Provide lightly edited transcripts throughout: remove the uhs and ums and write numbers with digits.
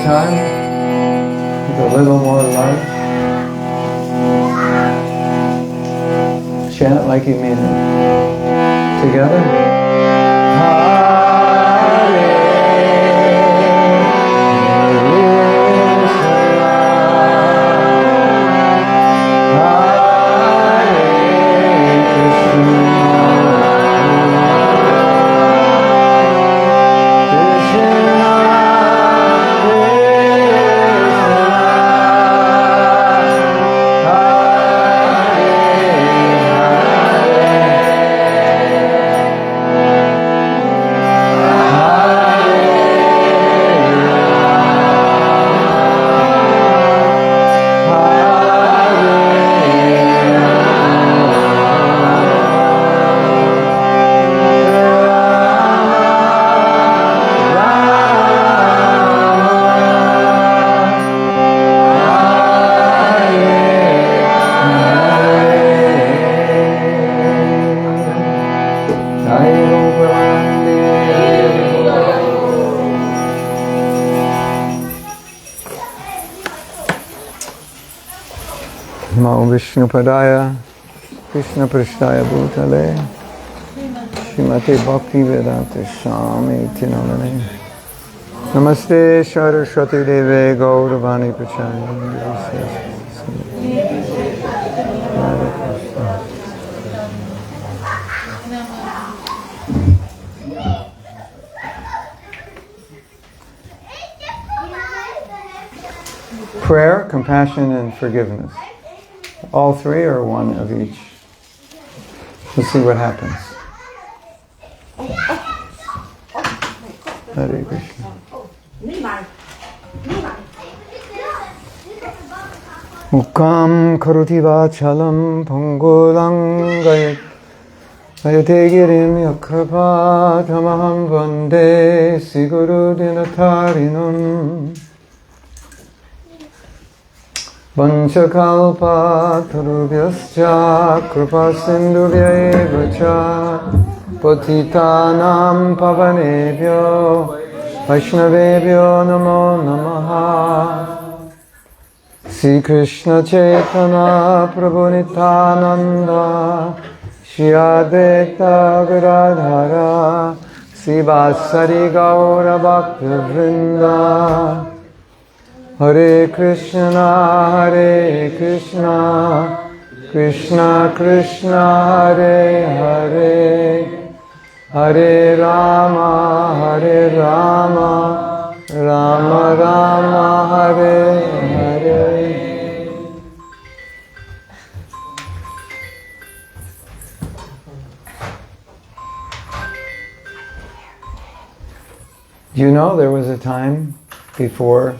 time with a little more life. Chant like you mean it. Together. Vishnupadaya Krishna Prasthaya Bhutale Srimate Bhakti Vedanta Swami Tinamane Namaste Saraswati Deve Gauravani Prachayani. Prayer, compassion, and forgiveness. All three or one of each? We'll see what happens. Hare Krishna. Mukam karoti vachalam pangolang gayat ayategirim yakrapa tamaham vande siguru dinatarinam Vanchakalpa tarubhyascha kripa sindhubhya cha patitanam pavanebhyo vaishnavebhyo namo namaha. Sri Krishna Chaitanya Prabhu Nityananda Shri Advaita Gadadhara Srivasari Gaura Bhakta Vrinda. Hare Krishna, Krishna Krishna, Hare Hare, Hare Rama, Rama Rama, Hare Hare. Do you know there was a time before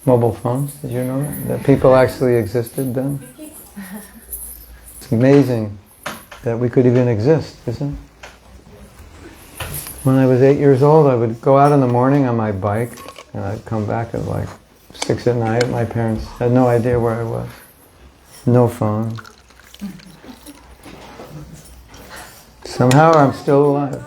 mobile phones? Did you know that people actually existed then? It's amazing that we could even exist, isn't it? When I was 8 years old, I would go out in the morning on my bike and I'd come back at like 6 at night. My parents had no idea where I was. No phone. Somehow I'm still alive.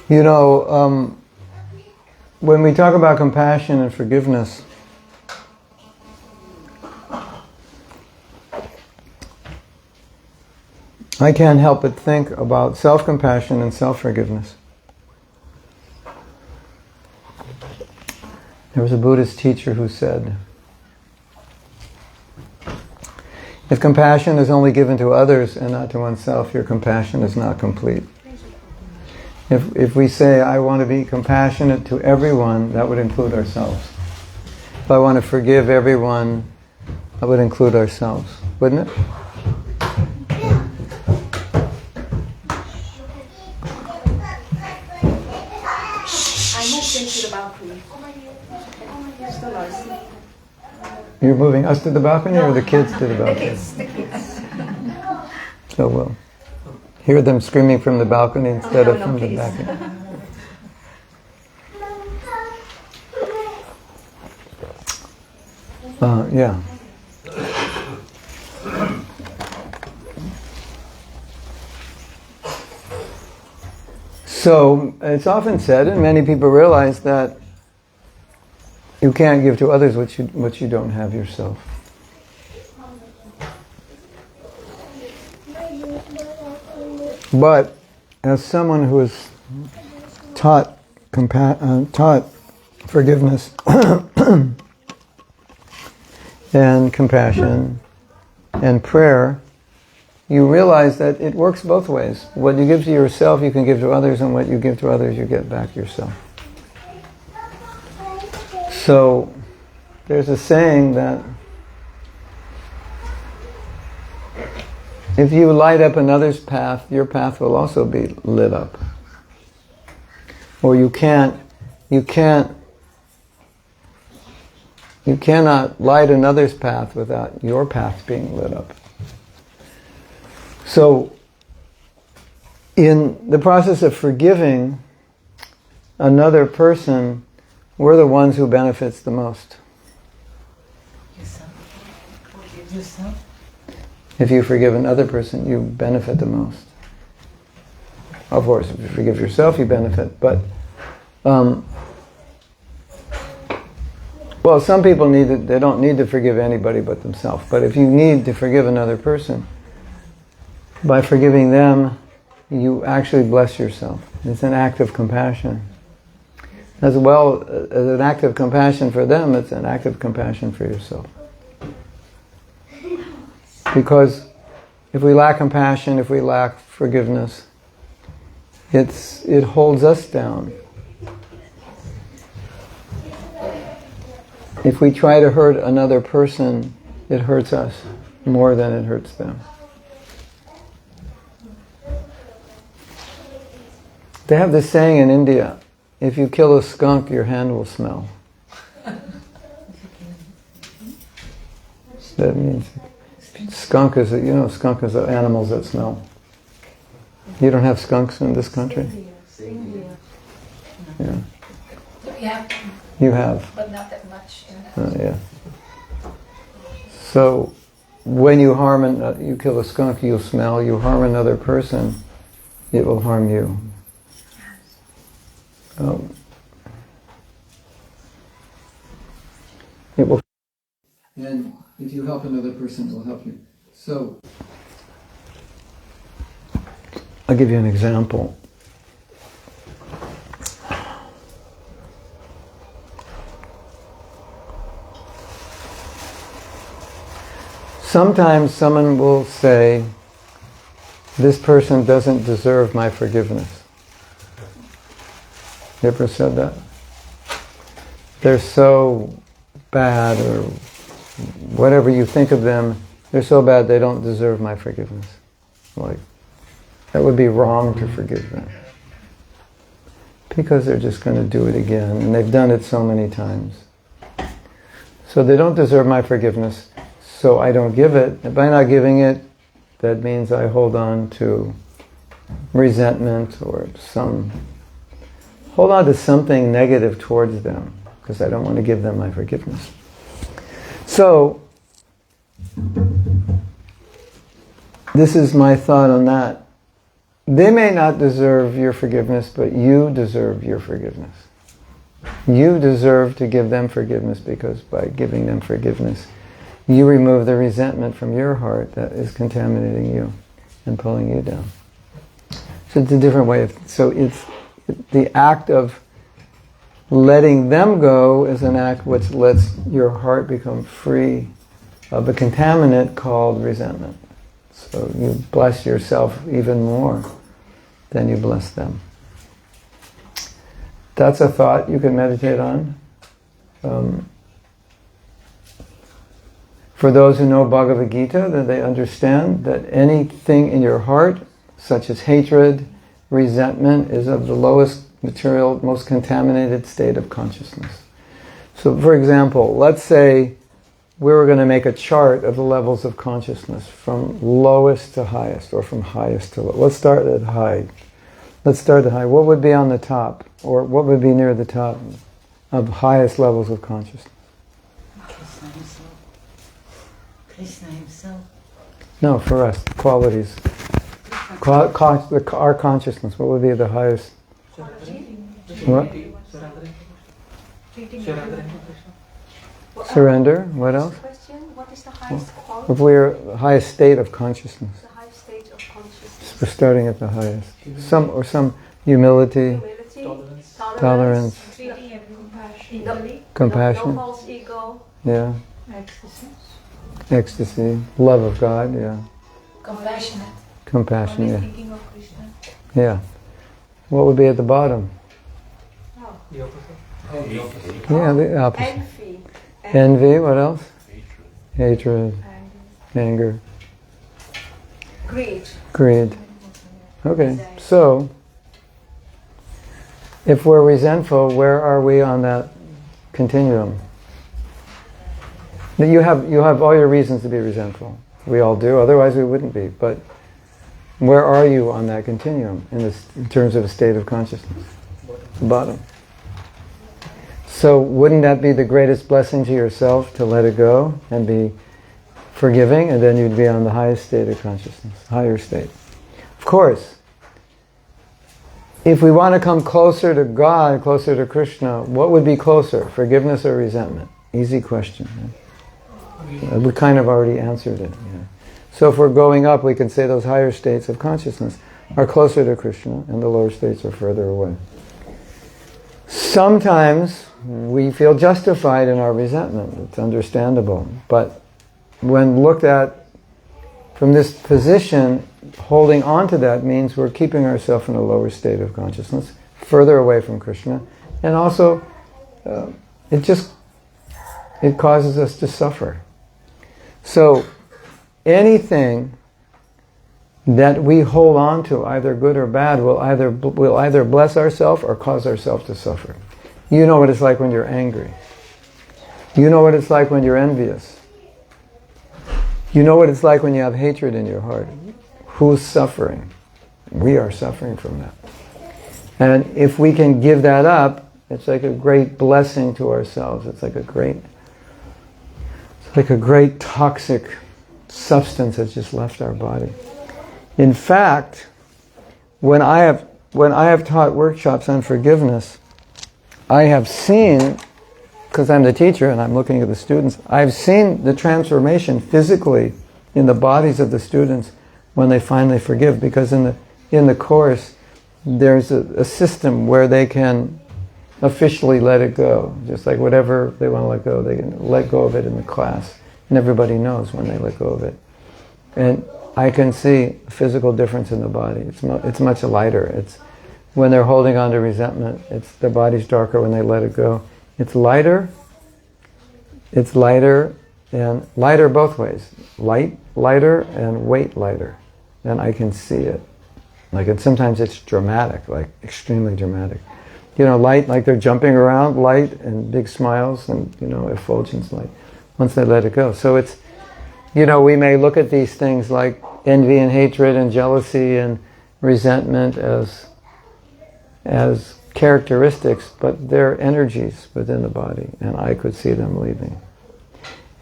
You know, when we talk about compassion and forgiveness, I can't help but think about self-compassion and self-forgiveness. There was a Buddhist teacher who said, if compassion is only given to others and not to oneself, your compassion is not complete. If we say, I want to be compassionate to everyone, that would include ourselves. If I want to forgive everyone, that would include ourselves, wouldn't it? I moved into the balcony. Still noisy. You're moving us to the balcony or the kids to the balcony? The kids. So we'll hear them screaming from the balcony instead of from the balcony. Yeah. So it's often said, and many people realize, that you can't give to others what you don't have yourself. But as someone who is taught forgiveness and compassion and prayer, you realize that it works both ways. What you give to yourself, you can give to others, and what you give to others, you get back yourself. So there's a saying that if you light up another's path, your path will also be lit up. Or you cannot light another's path without your path being lit up. So, in the process of forgiving another person, we're the ones who benefits the most. Forgive yourself. If you forgive another person, you benefit the most. Of course, if you forgive yourself, you benefit. But, well, some people they don't need to forgive anybody but themselves. But if you need to forgive another person, by forgiving them, you actually bless yourself. It's an act of compassion. As well as an act of compassion for them, it's an act of compassion for yourself. Because if we lack compassion, if we lack forgiveness, it holds us down. If we try to hurt another person, it hurts us more than it hurts them. They have this saying in India, if you kill a skunk, your hand will smell. That means skunk is animals that smell. You don't have skunks in this country? Yeah. Yeah. You have. But not that much. Yeah. So, when you you kill a skunk, you'll smell. You harm another person, it will harm you. It will. And if you help another person, it will help you. So, I'll give you an example. Sometimes someone will say, this person doesn't deserve my forgiveness. You ever said that? They're so bad, or whatever you think of them, they're so bad they don't deserve my forgiveness. Like, that would be wrong to forgive them. Because they're just going to do it again, and they've done it so many times. So they don't deserve my forgiveness, so I don't give it. And by not giving it, that means I hold on to resentment or hold on to something negative towards them, because I don't want to give them my forgiveness. So, this is my thought on that. They may not deserve your forgiveness, but you deserve your forgiveness. You deserve to give them forgiveness, because by giving them forgiveness, you remove the resentment from your heart that is contaminating you and pulling you down. So it's a different way so it's the act of letting them go is an act which lets your heart become free of a contaminant called resentment. So you bless yourself even more than you bless them. That's a thought you can meditate on. For those who know Bhagavad Gita, that they understand that anything in your heart, such as hatred, resentment, is of the lowest material, most contaminated state of consciousness. So, for example, let's say we were going to make a chart of the levels of consciousness from lowest to highest, or from highest to low. Let's start at high. What would be on the top, or what would be near the top of highest levels of consciousness? Krishna himself. No, for us, qualities. Our consciousness, what would be the highest What? Surrender. What else? Question: what is the highest quality? If we're the highest state of consciousness, The highest stage of consciousness. we're starting at the highest. Some humility, Humility, tolerance, compassion. No false ego. Yeah. Ecstasy. Ecstasy, love of God. Yeah. Compassionate. Compassion. Always Yeah. thinking of Krishna. Yeah. What would be at the bottom? Yeah, the opposite. Envy. Envy. What else? Hatred. Anger. Greed. Greed. Okay, so if we're resentful, where are we on that continuum? You have all your reasons to be resentful. We all do, otherwise we wouldn't be. But where are you on that continuum in terms of a state of consciousness? The bottom. So wouldn't that be the greatest blessing to yourself to let it go and be forgiving, and then you'd be on the highest state of consciousness, higher state. Of course, if we want to come closer to God, closer to Krishna, what would be closer, forgiveness or resentment? Easy question. Right? We kind of already answered it. Yeah. So if we're going up, we can say those higher states of consciousness are closer to Krishna and the lower states are further away. Sometimes we feel justified in our resentment. It's understandable. But when looked at from this position, holding on to that means we're keeping ourselves in a lower state of consciousness, further away from Krishna, and also it causes us to suffer. So anything that we hold on to, either good or bad, will either bless ourselves or cause ourselves to suffer. You know what it's like when you're angry. You know what it's like when you're envious. You know what it's like when you have hatred in your heart. Who's suffering? We are suffering from that. And if we can give that up, it's like a great blessing to ourselves. It's like a great toxic substance that's just left our body. In fact, when I have taught workshops on forgiveness, I have seen, because I'm the teacher and I'm looking at the students, I've seen the transformation physically in the bodies of the students when they finally forgive, because in the course there's a system where they can officially let it go. Just like whatever they want to let go, they can let go of it in the class. And everybody knows when they let go of it. And I can see a physical difference in the body. It's much lighter. It's when they're holding on to resentment, their body's darker when they let it go. It's lighter, and lighter both ways. Lighter, and weight lighter. And I can see it. Sometimes it's dramatic, like extremely dramatic. Light, like they're jumping around, light, and big smiles, and, effulgence light, once they let it go. So it's, we may look at these things like envy and hatred and jealousy and resentment as characteristics, but they're energies within the body, and I could see them leaving.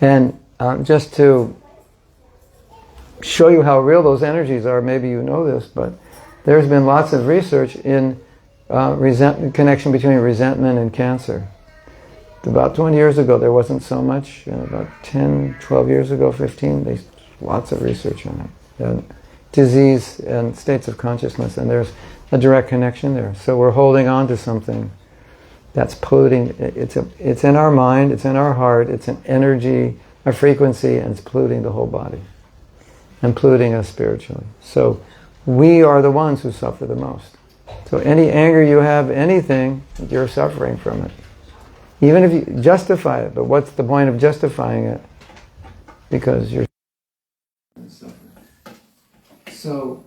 And just to show you how real those energies are, maybe you know this, but there's been lots of research in connection between resentment and cancer. About 20 years ago there wasn't so much, about 10, 12 years ago, 15, lots of research on it. And disease and states of consciousness, and there's a direct connection there. So we're holding on to something that's polluting. It's in our mind, it's in our heart, it's an energy, a frequency, and it's polluting the whole body and polluting us spiritually. So we are the ones who suffer the most. So any anger you have, anything, you're suffering from it. Even if you justify it, but what's the point of justifying it? Because you're suffering. So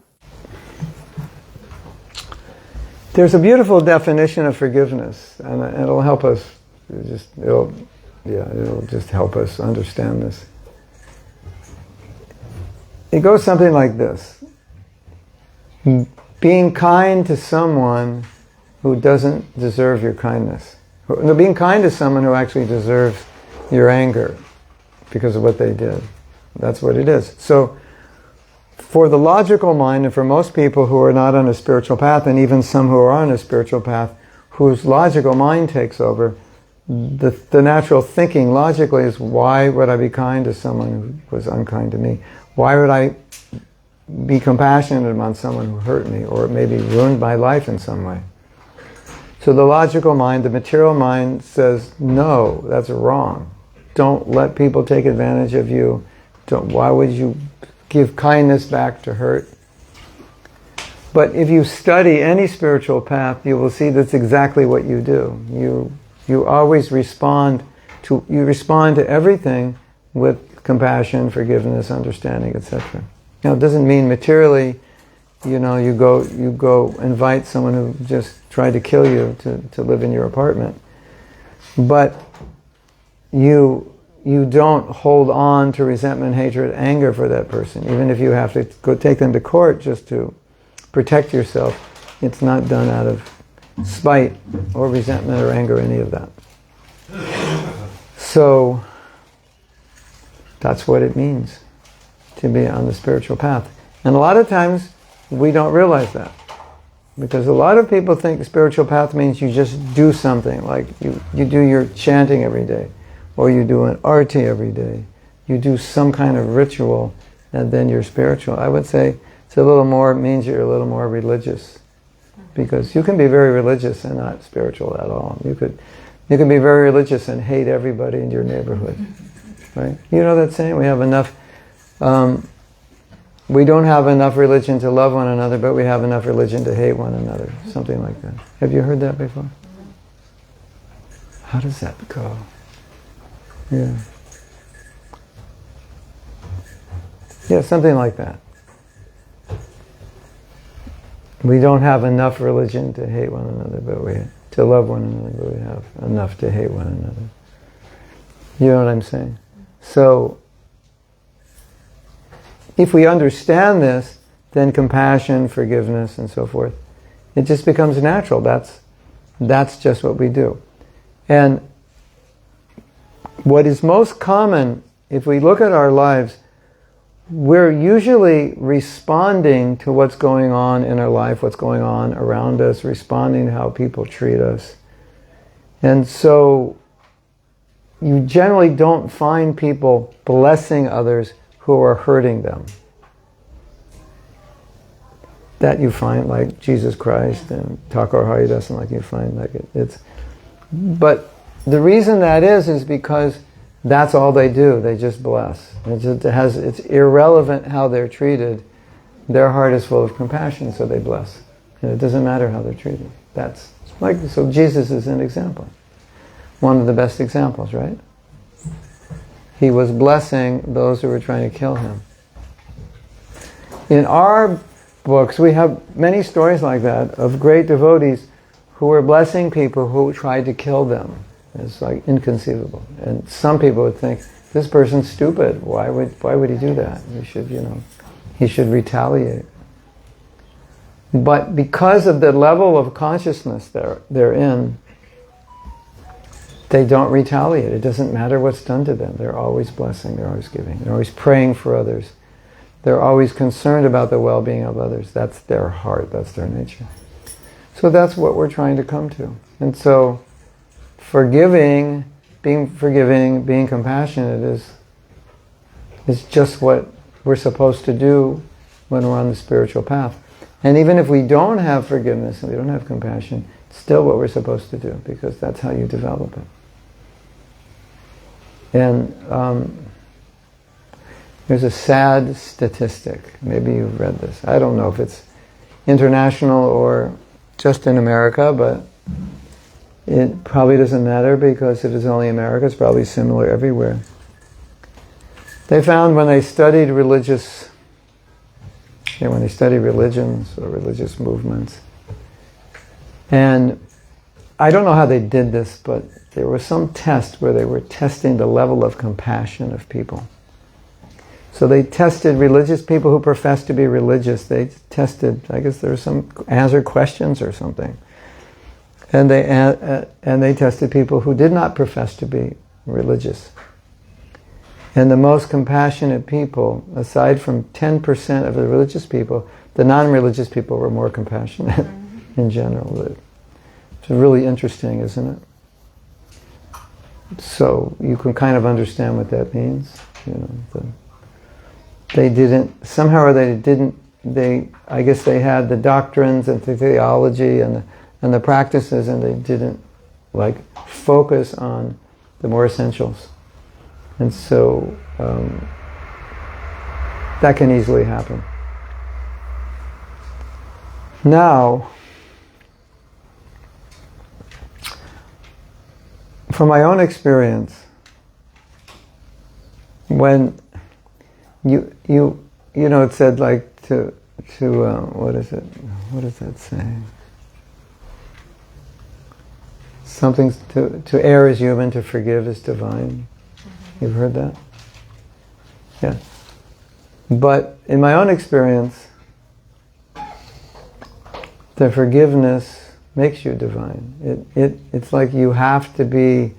there's a beautiful definition of forgiveness, and it'll help us. It'll just help us understand this. It goes something like this: being kind to someone who doesn't deserve your kindness. Being kind to someone who actually deserves your anger because of what they did. That's what it is. So for the logical mind, and for most people who are not on a spiritual path, and even some who are on a spiritual path, whose logical mind takes over, the natural thinking logically is, why would I be kind to someone who was unkind to me? Why would I be compassionate about someone who hurt me or maybe ruined my life in some way? So the logical mind, the material mind, says, no, that's wrong. Don't let people take advantage of you. Why would you give kindness back to hurt? But if you study any spiritual path, you will see that's exactly what you do. You always respond to everything with compassion, forgiveness, understanding, etc. Now, it doesn't mean materially, you go invite someone who just tried to kill you to live in your apartment. But you don't hold on to resentment, hatred, anger for that person. Even if you have to go take them to court just to protect yourself, it's not done out of spite or resentment or anger, any of that. So that's what it means to be on the spiritual path. And a lot of times we don't realize that. Because a lot of people think the spiritual path means you just do something, like you do your chanting every day, or you do an arti every day. You do some kind of ritual, and then you're spiritual. I would say it means you're a little more religious. Because you can be very religious and not spiritual at all. You can be very religious and hate everybody in your neighborhood. Right? You know that saying? We don't have enough religion to love one another, but we have enough religion to hate one another. Something like that. Have you heard that before? How does that go? Yeah. Yeah, something like that. We don't have enough religion to hate one another, to love one another, but we have enough to hate one another. You know what I'm saying? So, if we understand this, then compassion, forgiveness, and so forth, it just becomes natural. That's just what we do. And what is most common, if we look at our lives, we're usually responding to what's going on in our life, what's going on around us, responding to how people treat us. And so you generally don't find people blessing others who are hurting them. That you find like Jesus Christ and Thakur Haridasan, like you find like it's. But the reason that is because that's all they do. They just bless. It's irrelevant how they're treated. Their heart is full of compassion, so they bless. And it doesn't matter how they're treated. So Jesus is an example. One of the best examples, right? He was blessing those who were trying to kill him. In our books, we have many stories like that of great devotees who were blessing people who tried to kill them. It's like inconceivable. And some people would think, this person's stupid. Why would he do that? He should retaliate. But because of the level of consciousness they're in, they don't retaliate. It doesn't matter what's done to them. They're always blessing, they're always giving, they're always praying for others. They're always concerned about the well-being of others. That's their heart, that's their nature. So that's what we're trying to come to. And so being forgiving, being compassionate is just what we're supposed to do when we're on the spiritual path. And even if we don't have forgiveness and we don't have compassion, it's still what we're supposed to do, because that's how you develop it. And there's a sad statistic. Maybe you've read this. I don't know if it's international or just in America, but it probably doesn't matter, because if it's only America, it's probably similar everywhere. They found when they studied religions or religious movements, and I don't know how they did this, but there was some test where they were testing the level of compassion of people. So they tested religious people who professed to be religious. They tested, I guess there were some answer questions or something. And they tested people who did not profess to be religious. And the most compassionate people, aside from 10% of the religious people, the non-religious people were more compassionate in general. It's really interesting, isn't it? So you can kind of understand what that means. You know, they didn't, somehow or they didn't, I guess they had the doctrines and the theology and the practices, and they didn't like focus on the more essentials. And so that can easily happen. Now, from my own experience, when you know, it said like to what is it? What does that say? Something to err is human, to forgive is divine. You've heard that? Yeah. But in my own experience, the forgiveness makes you divine. It's like you have to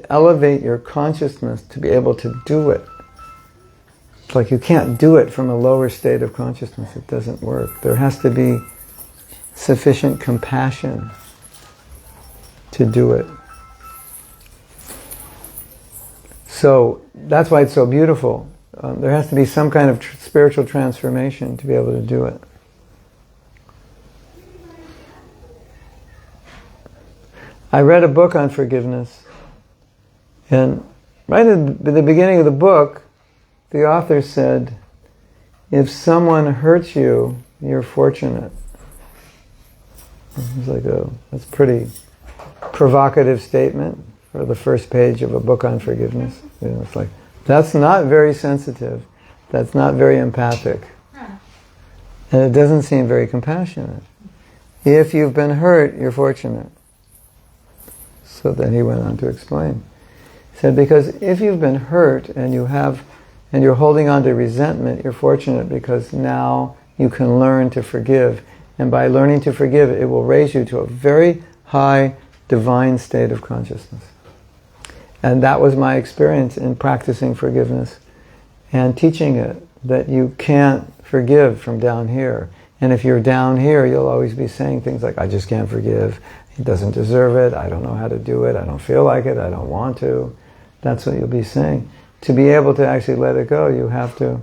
elevate your consciousness to be able to do it. It's like you can't do it from a lower state of consciousness. It doesn't work. There has to be sufficient compassion to do it. So that's why it's so beautiful. There has to be some kind of spiritual transformation to be able to do it. I read a book on forgiveness, and right at the beginning of the book, the author said, if someone hurts you, you're fortunate. It's like that's a pretty provocative statement for the first page of a book on forgiveness. You know, it's like, that's not very sensitive. That's not very empathic. And it doesn't seem very compassionate. If you've been hurt, you're fortunate. So then he went on to explain. He said, because if you've been hurt and you're holding on to resentment, you're fortunate because now you can learn to forgive. And by learning to forgive, it will raise you to a very high divine state of consciousness. And that was my experience in practicing forgiveness and teaching it, that you can't forgive from down here. And if you're down here, you'll always be saying things like, I just can't forgive. He doesn't deserve it. I don't know how to do it. I don't feel like it. I don't want to. That's what you'll be saying. To be able to actually let it go, you have to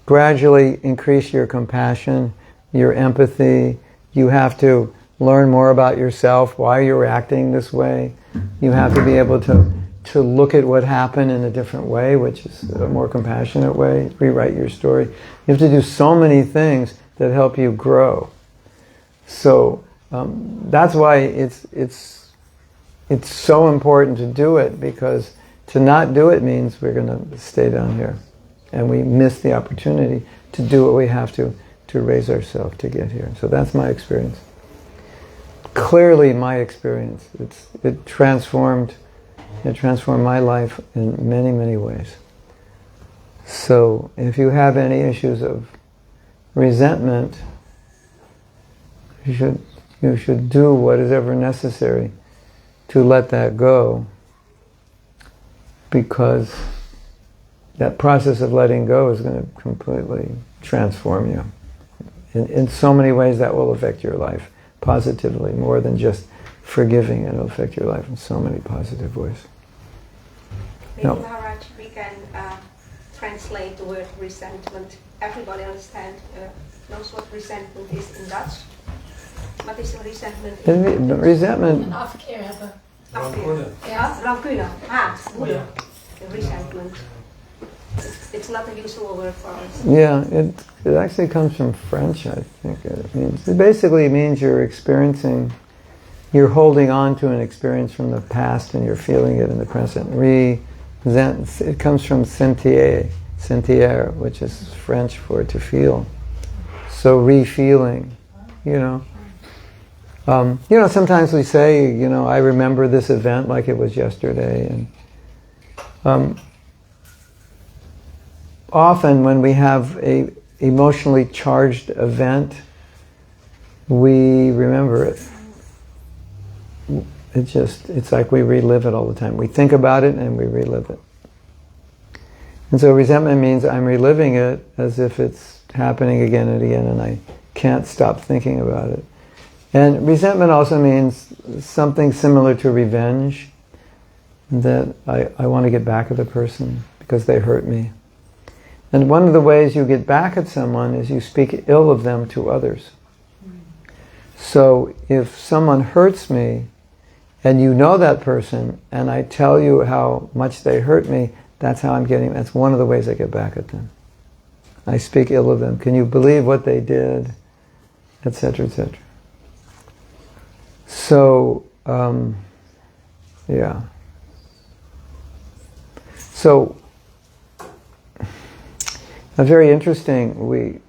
gradually increase your compassion, your empathy. You have to learn more about yourself, why you're acting this way. You have to be able to look at what happened in a different way, which is a more compassionate way, rewrite your story. You have to do so many things that help you grow. So that's why it's so important to do it, because to not do it means we're going to stay down here. And we miss the opportunity to do what we have to raise ourselves to get here. So that's my experience. Clearly my experience. It transformed my life in many, many ways. So if you have any issues of resentment, you should do what is ever necessary to let that go, because that process of letting go is going to completely transform you. In so many ways that will affect your life positively, more than just forgiving. It will affect your life in so many positive ways. Maybe, Maharaj, we can translate the word resentment. Everybody knows what resentment is in Dutch. What is resentment? Resentment. Een afkeer hebben. Afkeer. Ja, rancune, haat, woede. Resentment. It's not a usual word for us. Yeah, it actually comes from French, I think. It basically means you're holding on to an experience from the past and you're feeling it in the present. It comes from sentir, which is French for to feel. So re-feeling, sometimes we say, I remember this event like it was yesterday. And often when we have a emotionally charged event, we remember it. it's like we relive it all the time. We think about it and we relive it. And so resentment means I'm reliving it as if it's happening again and again, and I can't stop thinking about it. And resentment also means something similar to revenge, that I want to get back at the person because they hurt me. And one of the ways you get back at someone is you speak ill of them to others. So if someone hurts me, and you know that person, and I tell you how much they hurt me, that's one of the ways I get back at them. I speak ill of them. Can you believe what they did? Etc., etc. So, yeah. So, a very interesting,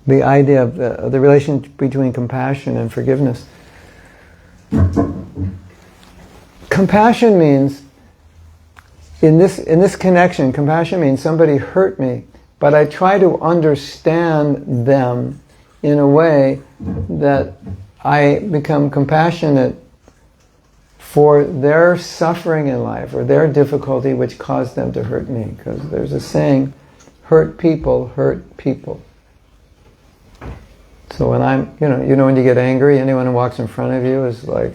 the idea of the relation between compassion and forgiveness. Compassion means, in this connection, compassion means somebody hurt me, but I try to understand them in a way that I become compassionate for their suffering in life or their difficulty which caused them to hurt me. Because there's a saying, hurt people hurt people. So when when you get angry, anyone who walks in front of you is like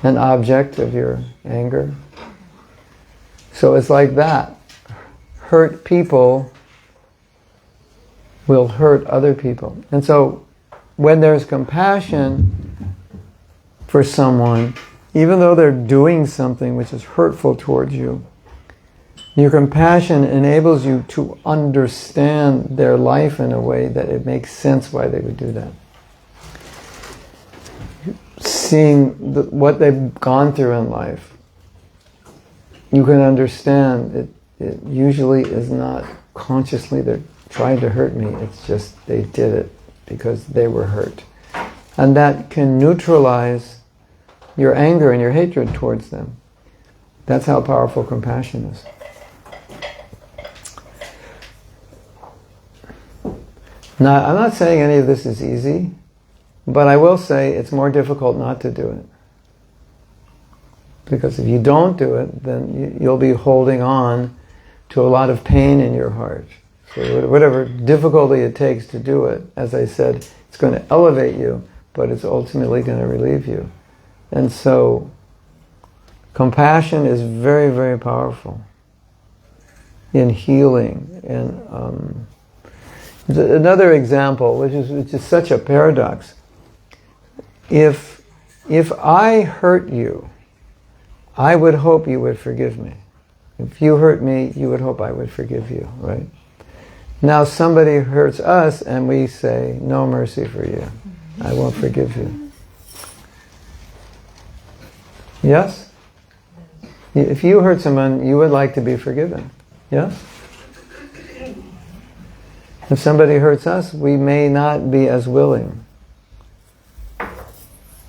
an object of your anger. So it's like that. Hurt people will hurt other people. And so when there's compassion for someone, even though they're doing something which is hurtful towards you, your compassion enables you to understand their life in a way that it makes sense why they would do that. Seeing what they've gone through in life, you can understand it usually is not consciously they're trying to hurt me, it's just they did it because they were hurt. And that can neutralize your anger and your hatred towards them. That's how powerful compassion is. Now, I'm not saying any of this is easy, but I will say it's more difficult not to do it. Because if you don't do it, then you'll be holding on to a lot of pain in your heart. So whatever difficulty it takes to do it, as I said, it's going to elevate you, but it's ultimately going to relieve you. And so, compassion is very, very powerful in healing. And another example, which is such a paradox. If I hurt you, I would hope you would forgive me. If you hurt me, you would hope I would forgive you, right? Now somebody hurts us and we say, no mercy for you. I won't forgive you. Yes? If you hurt someone, you would like to be forgiven. Yes? If somebody hurts us, we may not be as willing.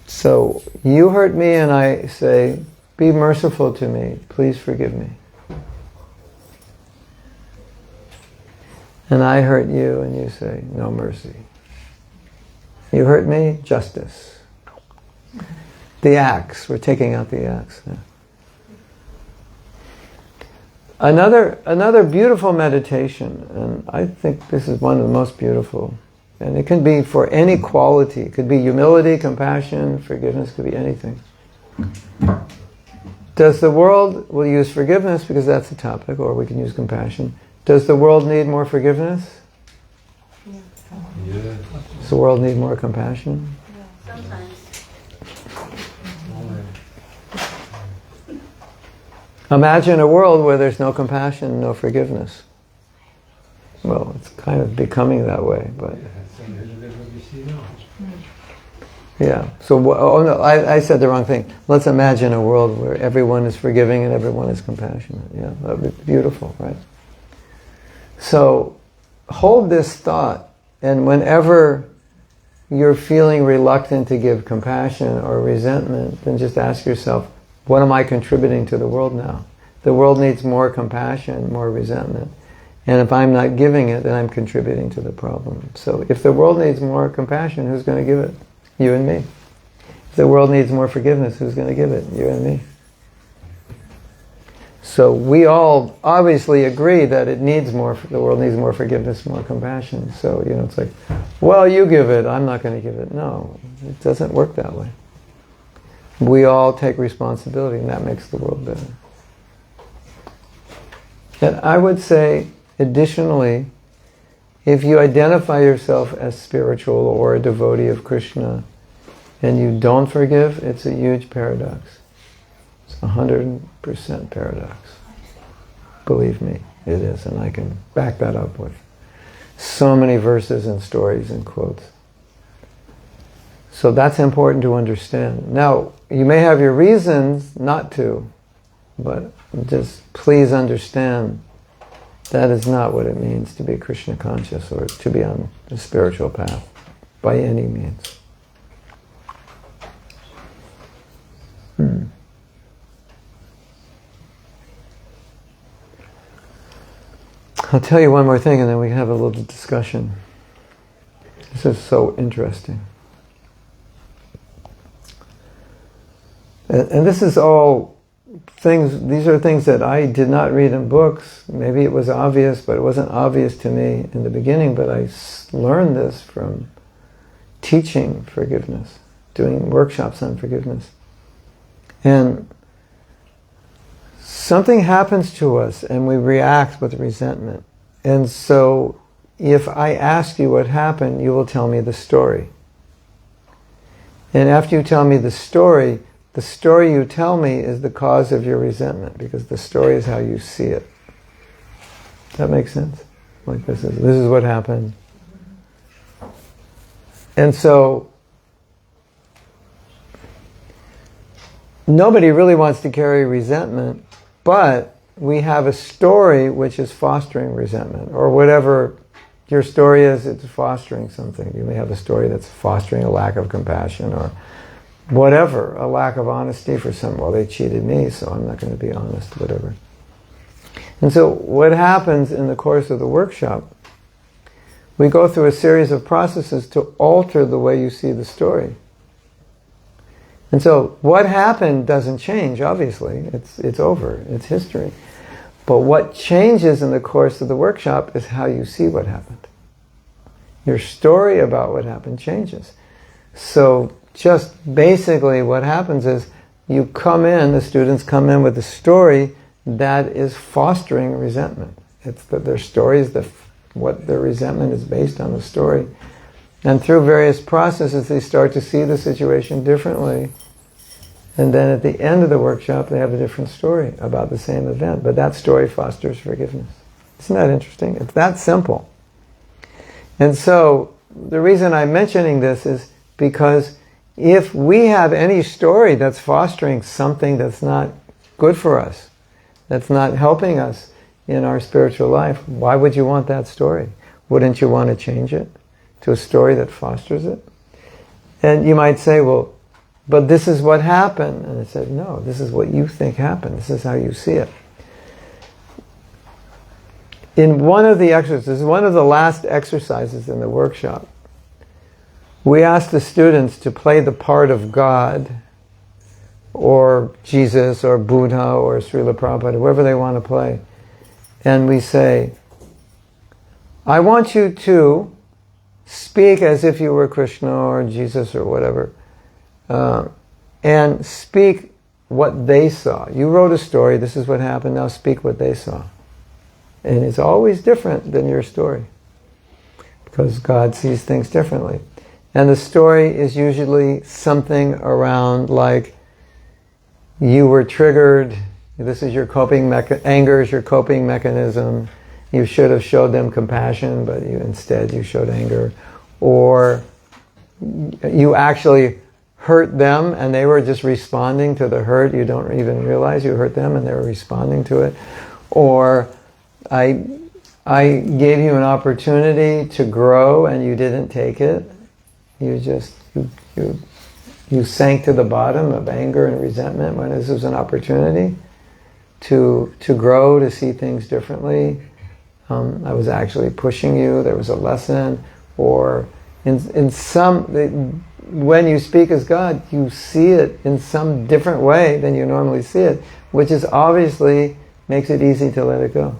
So, you hurt me and I say, be merciful to me, please forgive me. And I hurt you and you say, no mercy. You hurt me, justice. The axe, we're taking out the axe. Yeah. Another beautiful meditation, and I think this is one of the most beautiful, and it can be for any quality. It could be humility, compassion, forgiveness, it could be anything. Does the world, we'll use forgiveness because that's the topic, or we can use compassion. Does the world need more forgiveness? Yeah. Does the world need more compassion? Sometimes. Imagine a world where there's no compassion, no forgiveness. Well, it's kind of becoming that way, but... Yeah, so, oh no, I said the wrong thing. Let's imagine a world where everyone is forgiving and everyone is compassionate. Yeah, that would be beautiful, right? So, hold this thought, and whenever you're feeling reluctant to give compassion or resentment, then just ask yourself, what am I contributing to the world now? The world needs more compassion, more resentment. And if I'm not giving it, then I'm contributing to the problem. So if the world needs more compassion, who's going to give it? You and me. If the world needs more forgiveness, who's going to give it? You and me. So we all obviously agree that it needs more, the world needs more forgiveness, more compassion. So, it's like, well, you give it, I'm not going to give it. No, it doesn't work that way. We all take responsibility, and that makes the world better. And I would say, additionally, if you identify yourself as spiritual or a devotee of Krishna and you don't forgive, it's a huge paradox. It's 100% paradox. Believe me, it is, and I can back that up with so many verses and stories and quotes. So that's important to understand. Now, you may have your reasons not to, but just please understand that is not what it means to be Krishna conscious or to be on the spiritual path by any means. I'll tell you one more thing and then we can have a little discussion. This is so interesting. And this is all things, these are things that I did not read in books. Maybe it was obvious, but it wasn't obvious to me in the beginning, but I learned this from teaching forgiveness, doing workshops on forgiveness. And something happens to us and we react with resentment. And so if I ask you what happened, you will tell me the story. And after you tell me the story you tell me is the cause of your resentment, because the story is how you see it. Does that make sense? Like this is what happened. And so nobody really wants to carry resentment, but we have a story which is fostering resentment, or whatever your story is, it's fostering something. You may have a story that's fostering a lack of compassion, or whatever, a lack of honesty for some. Well, they cheated me, so I'm not going to be honest, whatever. And so what happens in the course of the workshop, we go through a series of processes to alter the way you see the story. And so what happened doesn't change, obviously. It's over. It's history. But what changes in the course of the workshop is how you see what happened. Your story about what happened changes. So just basically what happens is you come in, the students come in with a story that is fostering resentment. It's that their story is what their resentment is based on, the story. And through various processes they start to see the situation differently. And then at the end of the workshop they have a different story about the same event. But that story fosters forgiveness. Isn't that interesting? It's that simple. And so the reason I'm mentioning this is because if we have any story that's fostering something that's not good for us, that's not helping us in our spiritual life, why would you want that story? Wouldn't you want to change it to a story that fosters it? And you might say, well, but this is what happened. And I said, no, this is what you think happened. This is how you see it. In one of the exercises, one of the last exercises in the workshop, we asked the students to play the part of God, or Jesus, or Buddha, or Srila Prabhupada, whoever they want to play. And we say, I want you to speak as if you were Krishna, or Jesus, or whatever, and speak what they saw. You wrote a story, this is what happened, now speak what they saw. And it's always different than your story, because God sees things differently. And the story is usually something around like, you were triggered, this is your coping anger is your coping mechanism, you should have showed them compassion, but instead you showed anger. Or you actually hurt them and they were just responding to the hurt, you don't even realize you hurt them and they were responding to it. Or I gave you an opportunity to grow and you didn't take it. You sank to the bottom of anger and resentment when this was an opportunity to grow, to see things differently. I was actually pushing you, there was a lesson, or in some, when you speak as God, you see it in some different way than you normally see it, which is obviously makes it easy to let it go.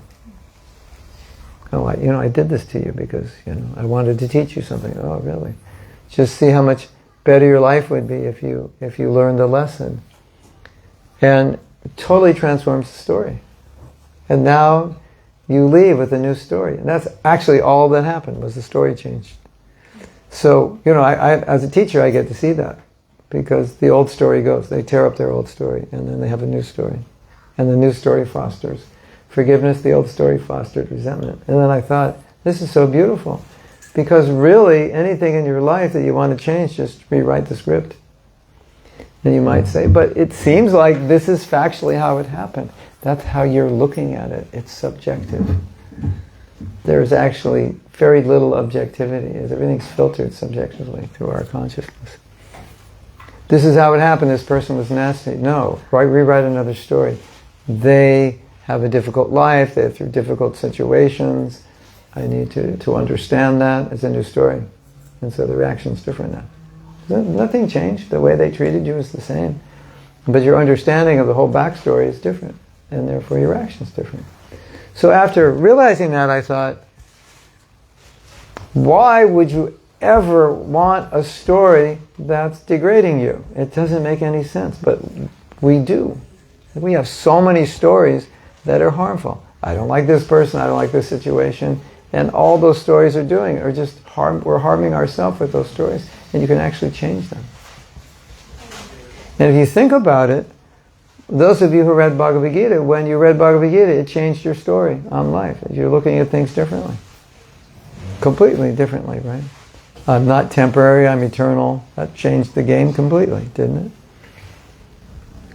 Oh, I did this to you because, I wanted to teach you something. Oh, really? Just see how much better your life would be if you learned the lesson. And it totally transforms the story. And now you leave with a new story. And that's actually all that happened, was the story changed. So, I as a teacher, I get to see that. Because the old story goes. They tear up their old story, and then they have a new story. And the new story fosters forgiveness, the old story fostered resentment. And then I thought, this is so beautiful. Because really, anything in your life that you want to change, just rewrite the script. And you might say, but it seems like this is factually how it happened. That's how you're looking at it. It's subjective. There's actually very little objectivity. Everything's filtered subjectively through our consciousness. This is how it happened. This person was nasty. No, rewrite another story. They have a difficult life. They're through difficult situations. I need to understand that. It's a new story. And so the reaction's different now. Nothing changed. The way they treated you is the same. But your understanding of the whole backstory is different. And therefore your reaction's different. So after realizing that, I thought, why would you ever want a story that's degrading you? It doesn't make any sense, but we do. We have so many stories that are harmful. I don't like this person, I don't like this situation, and all those stories are just we're harming ourselves with those stories, and you can actually change them. And if you think about it, those of you who read Bhagavad Gita, when you read Bhagavad Gita, it changed your story on life. You're looking at things differently. Completely differently, right? I'm not temporary, I'm eternal. That changed the game completely, didn't it?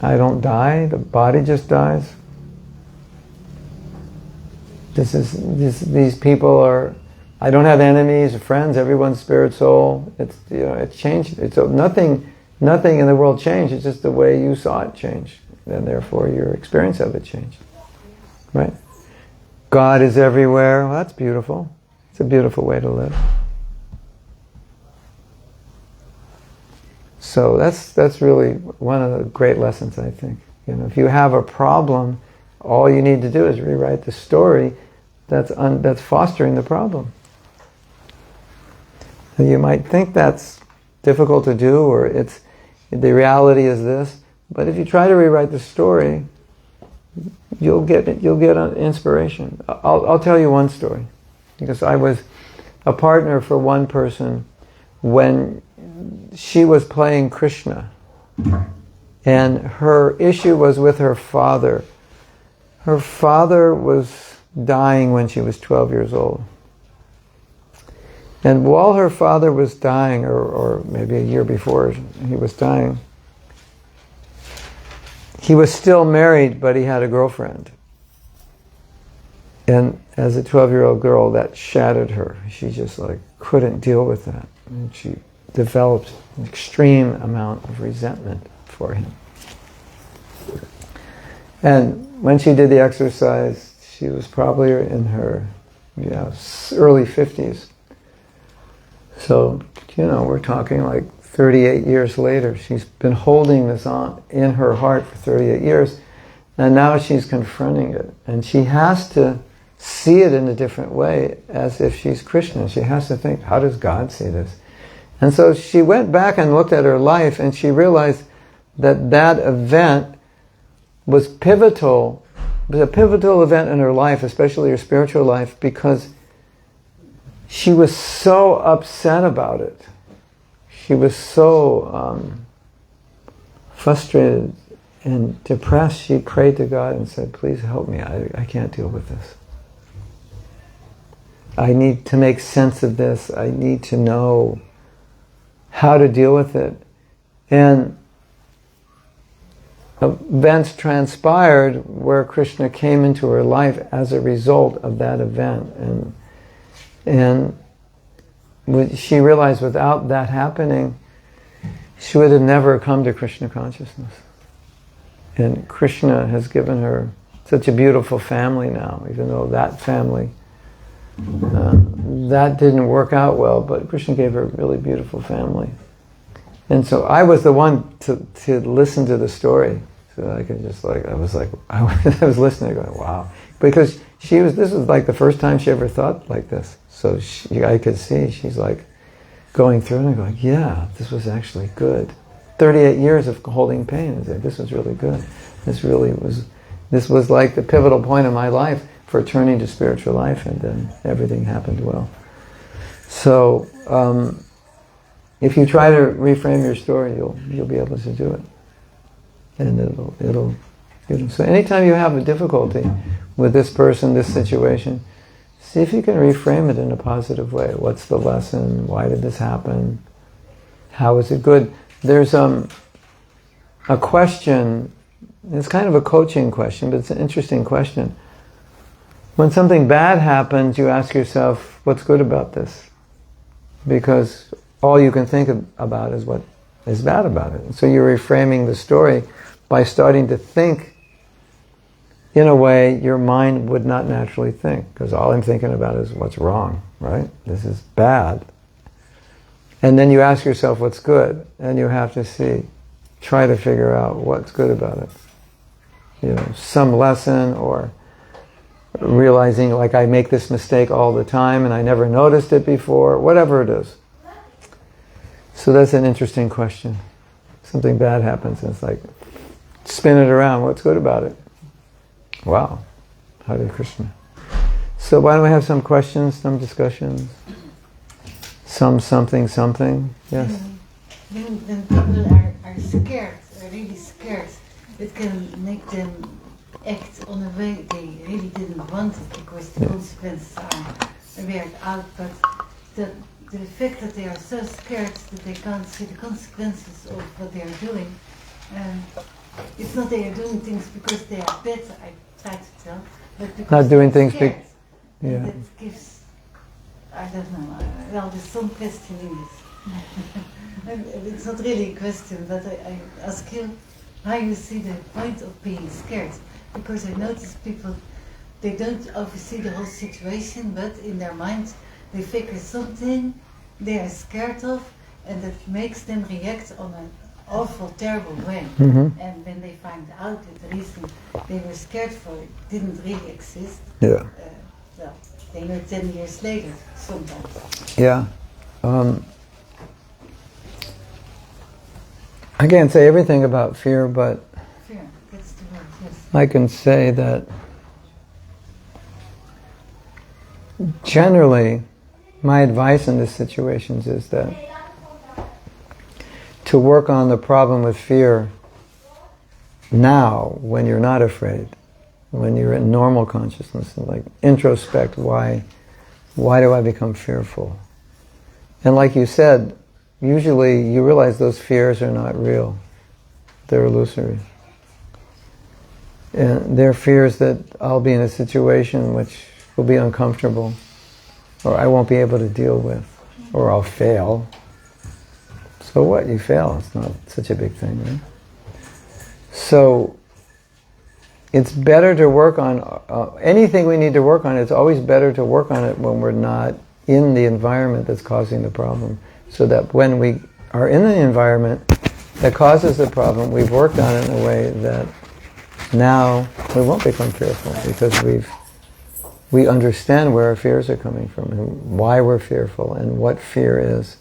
I don't die, the body just dies. These people are, I don't have enemies or friends, everyone's spirit soul. It's changed. It's nothing in the world changed, it's just the way you saw it change. And therefore your experience of it changed. Right? God is everywhere. Well, that's beautiful. It's a beautiful way to live. So that's really one of the great lessons, I think. If you have a problem, all you need to do is rewrite the story that's fostering the problem. And you might think that's difficult to do, or the reality is this. But if you try to rewrite the story, you'll get an inspiration. I'll tell you one story, because I was a partner for one person when she was playing Krishna, and her issue was with her father. Her father was dying when she was 12 years old. And while her father was dying, or maybe a year before he was dying, he was still married, but he had a girlfriend. And as a 12-year-old girl, that shattered her. She just couldn't deal with that. And she developed an extreme amount of resentment for him. And when she did the exercise, she was probably in her early 50s. So, we're talking 38 years later. She's been holding this on in her heart for 38 years, and now she's confronting it. And she has to see it in a different way, as if she's Krishna. She has to think, how does God see this? And so she went back and looked at her life, and she realized that event was pivotal. It was a pivotal event in her life, especially her spiritual life, because she was so upset about it. She was so frustrated and depressed. She prayed to God and said, please help me. I can't deal with this. I need to make sense of this. I need to know how to deal with it. And events transpired where Krishna came into her life as a result of that event. And she realized without that happening, she would have never come to Krishna consciousness. And Krishna has given her such a beautiful family now, even though that family, that didn't work out well, but Krishna gave her a really beautiful family. And so I was the one to listen to the story. So I could just I was listening going, wow. Because this was like the first time she ever thought like this. So I could see, she's like going through and going, yeah, this was actually good. 38 years of holding pain. And this was really good. This was like the pivotal point of my life for turning to spiritual life, and then everything happened well. So, if you try to reframe your story, you'll be able to do it. And it'll so anytime you have a difficulty with this person, this situation, see if you can reframe it in a positive way. What's the lesson? Why did this happen? How is it good? There's a question, it's kind of a coaching question, but it's an interesting question. When something bad happens, you ask yourself, what's good about this? Because all you can think about is what is bad about it. So you're reframing the story by starting to think in a way your mind would not naturally think, because all I'm thinking about is what's wrong, right? This is bad. And then you ask yourself what's good, and you have to try to figure out what's good about it. Some lesson, or realizing like I make this mistake all the time and I never noticed it before, whatever it is. So that's an interesting question. Something bad happens and it's like, spin it around, what's good about it? Wow, Hare Krishna. So why don't we have some questions, some discussions? Something, yes? When people are scared, are really scared, it can make them act on a way they really didn't want it, because the consequences are weird out, but the fact that they are so scared that they can't see the consequences of what they are doing, it's not they are doing things because they are bad, I try to tell, but because not doing things scared. Yeah. That gives, I don't know, well, there's some question in this. It's not really a question, but I ask you how you see the point of being scared. Because I notice people, they don't oversee the whole situation, but in their mind they figure something they are scared of, and that makes them react on an awful, terrible way. Mm-hmm. And when they find out that the reason they were scared for didn't really exist, yeah. Well, they know 10 years later, sometimes. Yeah. I can't say everything about fear, but Fear, that's the word, yes. I can say that generally my advice in these situations is that to work on the problem with fear now, when you're not afraid, when you're in normal consciousness, and like introspect, why do I become fearful? And like you said, usually you realize those fears are not real. They're illusory. And they're fears that I'll be in a situation which will be uncomfortable, or I won't be able to deal with, or I'll fail. So what? You fail. It's not such a big thing, right? So it's better to work on anything we need to work on. It's always better to work on it when we're not in the environment that's causing the problem, so that when we are in the environment that causes the problem, we've worked on it in a way that now we won't become fearful, because we understand where our fears are coming from and why we're fearful and what fear is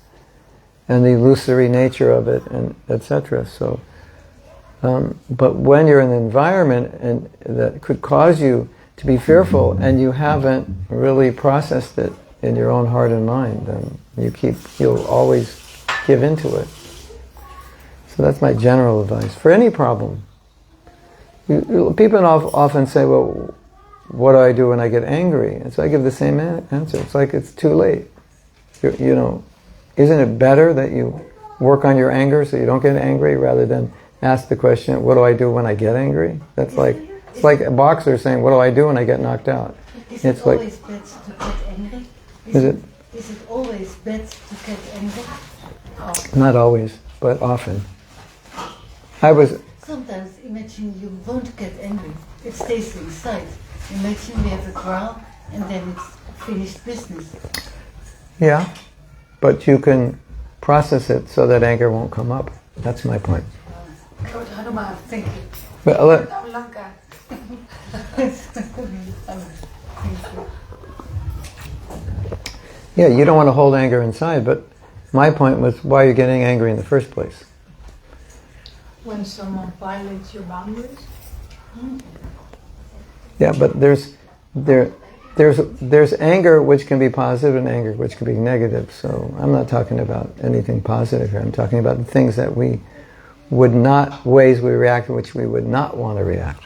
and the illusory nature of it, and etc. So, but when you're in an environment and that could cause you to be fearful and you haven't really processed it in your own heart and mind, then you'll always give into it. So that's my general advice for any problem. People often say, well, what do I do when I get angry? And so I give the same answer. It's like it's too late. Isn't it better that you work on your anger so you don't get angry, rather than ask the question, what do I do when I get angry? It's like a boxer saying, what do I do when I get knocked out? Is it always bad to get angry? Is it always bad to get angry? Oh. Not always, but often. Sometimes imagine you won't get angry. It stays inside. Imagine we have a quarrel and then it's finished business. Yeah, but you can process it so that anger won't come up. That's my point. Thank you. But yeah, you don't want to hold anger inside, but my point was why you're getting angry in the first place. When someone violates your boundaries? Yeah, but there's anger which can be positive and anger which can be negative. So I'm not talking about anything positive here. I'm talking about the things that we would not, ways we react in which we would not want to react.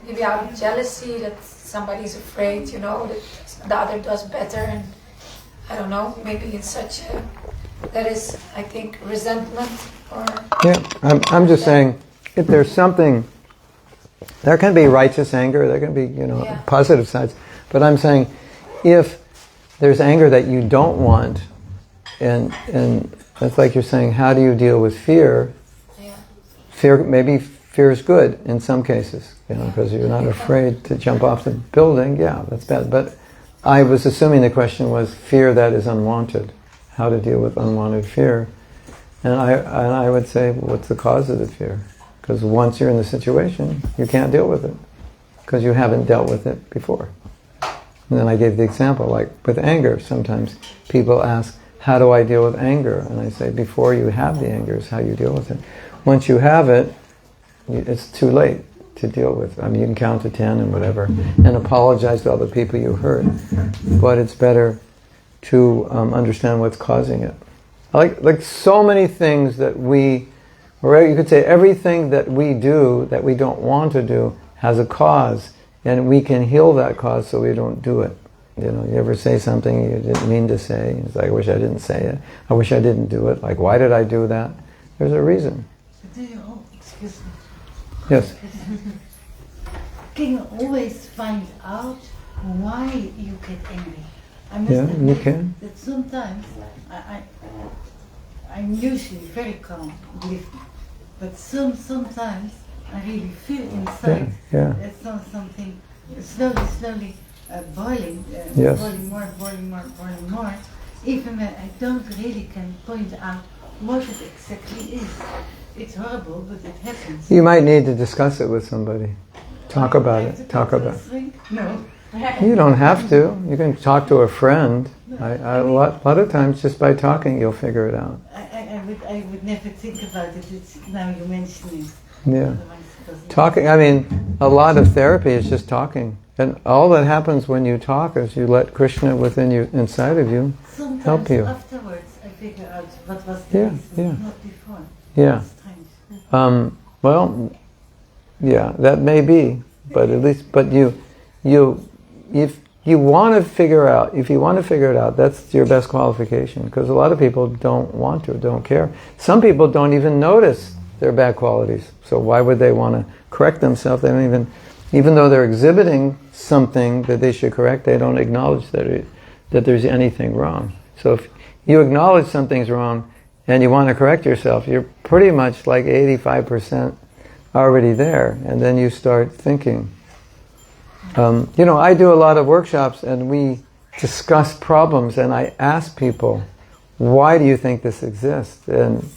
Maybe out of jealousy that somebody's afraid, that the other does better, and I don't know, maybe it's such a, that is, I think, resentment or... Yeah, I'm just saying, if there's something, there can be righteous anger, there can be, positive sides, but I'm saying, if there's anger that you don't want, and that's like you're saying, how do you deal with fear? Yeah. Fear is good in some cases, because you're not afraid to jump off the building. Yeah, that's bad. But I was assuming the question was fear that is unwanted, how to deal with unwanted fear. And I would say, what's the cause of the fear? Because once you're in the situation, you can't deal with it, because you haven't dealt with it before. And then I gave the example, like with anger, sometimes people ask, how do I deal with anger? And I say, before you have the anger is how you deal with it. Once you have it, it's too late to deal with. I mean, you can count to 10 and whatever, and apologize to all the people you hurt. But it's better to understand what's causing it. Like so many things that or you could say everything that we do that we don't want to do has a cause, and we can heal that cause so we don't do it. You ever say something you didn't mean to say? It's like, I wish I didn't say it. I wish I didn't do it. Like, why did I do that? There's a reason. Excuse me. Yes. Can you always find out why you get angry? I must Yeah, admit you can. that sometimes I'm usually very calm, believe me. But sometimes I really feel inside Yeah. there's something slowly boiling, Yes. boiling more. Even when I don't really can point out what it exactly is. It's horrible, but it happens. You might need to discuss it with somebody. Talk about it. Talk about it. No. You don't have to. You can talk to a friend. A lot of times, just by talking, you'll figure it out. I would never think about it. It's now you mention it. Yeah. Talking, I mean, a lot of therapy is just talking. And all that happens when you talk is you let Krishna within you, inside of you, Sometimes help you. afterwards I figure out what was the reason, not before. Yeah. It's strange. Well, yeah, that may be, but at least, if you want to figure it out, that's your best qualification, because a lot of people don't care. Some people don't even notice their bad qualities, so why would they want to correct themselves? They don't even though they're exhibiting something that they should correct, they don't acknowledge that there's anything wrong. So if you acknowledge something's wrong and you want to correct yourself, you're pretty much like 85% already there, and then you start thinking. I do a lot of workshops and we discuss problems, and I ask people, why do you think this exists? And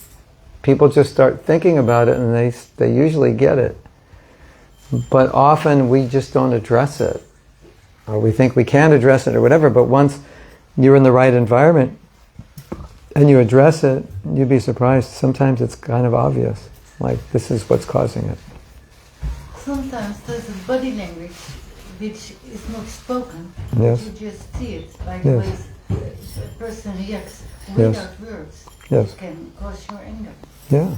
people just start thinking about it, and they usually get it. But often we just don't address it, or we think we can address it or whatever, but once you're in the right environment and you address it, you'd be surprised. Sometimes it's kind of obvious, like this is what's causing it. Sometimes there's a body language which is not spoken. Yes. You just see it, like Yes. the way a person reacts Yes. without words. Yes. It can cause your anger. Yeah.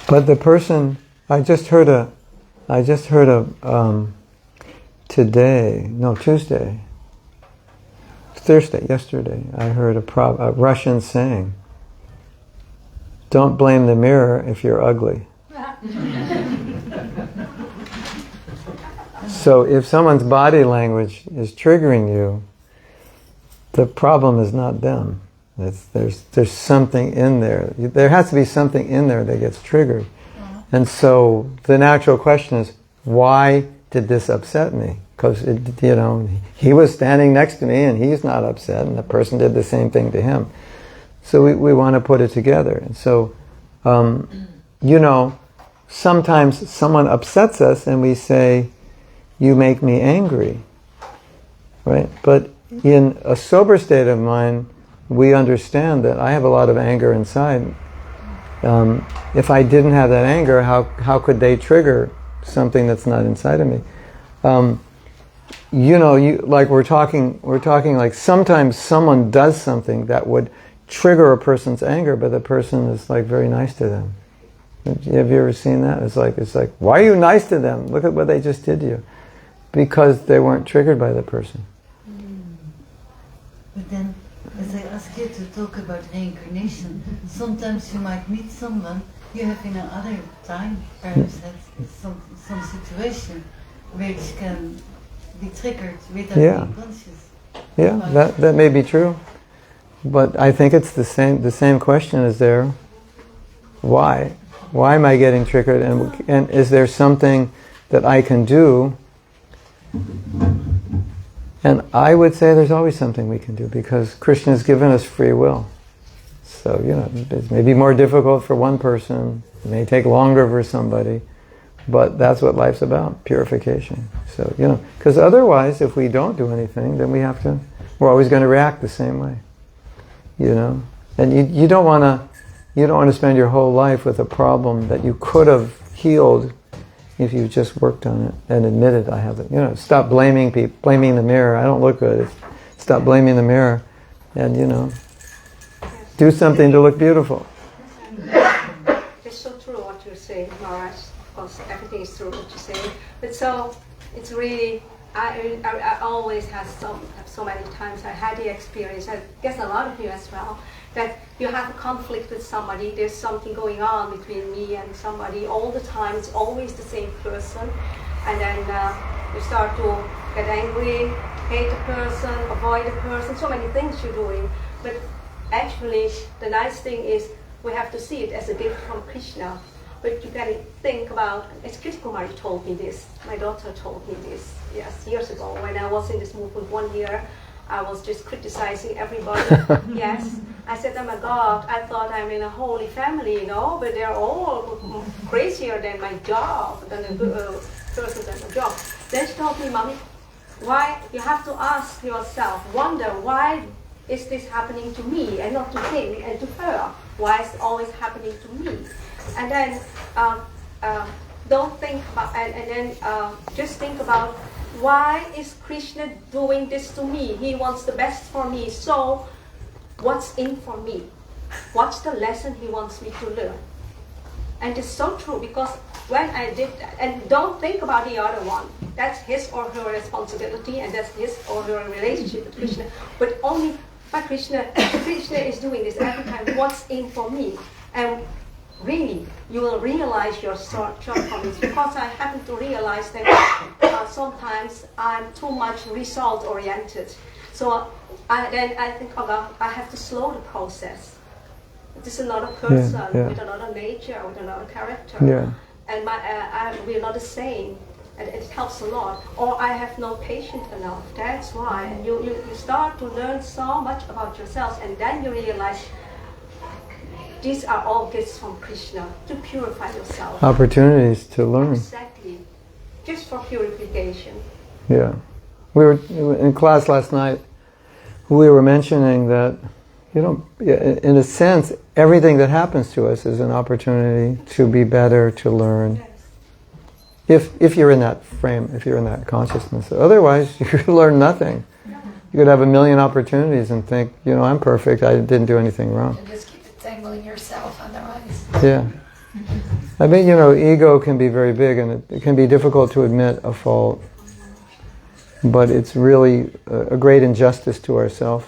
But the person, I just heard yesterday, I heard a Russian saying, don't blame the mirror if you're ugly. So if someone's body language is triggering you, the problem is not them. There's something in there. There has to be something in there that gets triggered. And so the natural question is, why did this upset me? Because he was standing next to me and he's not upset, and the person did the same thing to him. So we want to put it together. And so, sometimes someone upsets us and we say, "You make me angry," right? But in a sober state of mind, we understand that I have a lot of anger inside. If I didn't have that anger, how could they trigger something that's not inside of me? Like we're talking like sometimes someone does something that would trigger a person's anger, but the person is like very nice to them. Have you ever seen that? It's like, why are you nice to them? Look at what they just did to you. Because they weren't triggered by the person. But then, as I ask you to talk about reincarnation, sometimes you might meet someone you have in another time, perhaps had some situation which can be triggered without being conscious. Yeah, that may be true. But I think it's the same question is there. Why? Why am I getting triggered? And is there something that I can do? And I would say there's always something we can do because Krishna has given us free will. So, it may be more difficult for one person, it may take longer for somebody, but that's what life's about, purification. So, because otherwise, if we don't do anything, then we're always going to react the same way. And you don't want to spend your whole life with a problem that you could have healed if you just worked on it and admitted I have it. Stop blaming people, blaming the mirror. I don't look good. Stop blaming the mirror, and do something to look beautiful. It's so true what you're saying, Maharaj. Of course, everything is true what you're saying. But so it's really. I always have so many times I had the experience, I guess a lot of you as well, that you have a conflict with somebody, there's something going on between me and somebody all the time, it's always the same person, and then you start to get angry, hate the person, avoid the person, so many things you're doing. But actually, the nice thing is we have to see it as a gift from Krishna. But you can think about, as Krishna Kumari told me this, my daughter told me this, yes, years ago, when I was in this movement 1 year, I was just criticizing everybody, yes. I said, oh my God, I thought I'm in a holy family, but they're all crazier than my job, than the person than the job. Then she told me, Mommy, why, you have to ask yourself, wonder, why is this happening to me and not to him and to her? Why is it always happening to me? And then don't think about, and then just think about, why is Krishna doing this to me? He wants the best for me. So what's in for me? What's the lesson he wants me to learn? And it's so true, because when I did that, and don't think about the other one. That's his or her responsibility, and that's his or her relationship with Krishna. But only by Krishna is doing this every time. What's in for me? And really, you will realize your shortcomings, because I happen to realize that sometimes I'm too much result-oriented. So I think, oh God, I have to slow the process. This is another person with another nature, with another character, and we're not the same, and it helps a lot. Or I have no patience enough. That's why. And you start to learn so much about yourself, and then you realize these are all gifts from Krishna to purify yourself. Opportunities to learn. Exactly. Just for purification. Yeah. We were in class last night, we were mentioning that, in a sense, everything that happens to us is an opportunity to be better, to learn. Yes. If you're in that frame, if you're in that consciousness. Otherwise, you could learn nothing. You could have a million opportunities and think, I'm perfect, I didn't do anything wrong. Tangling yourself otherwise. Yeah. I mean, ego can be very big, and it can be difficult to admit a fault. But it's really a great injustice to ourselves,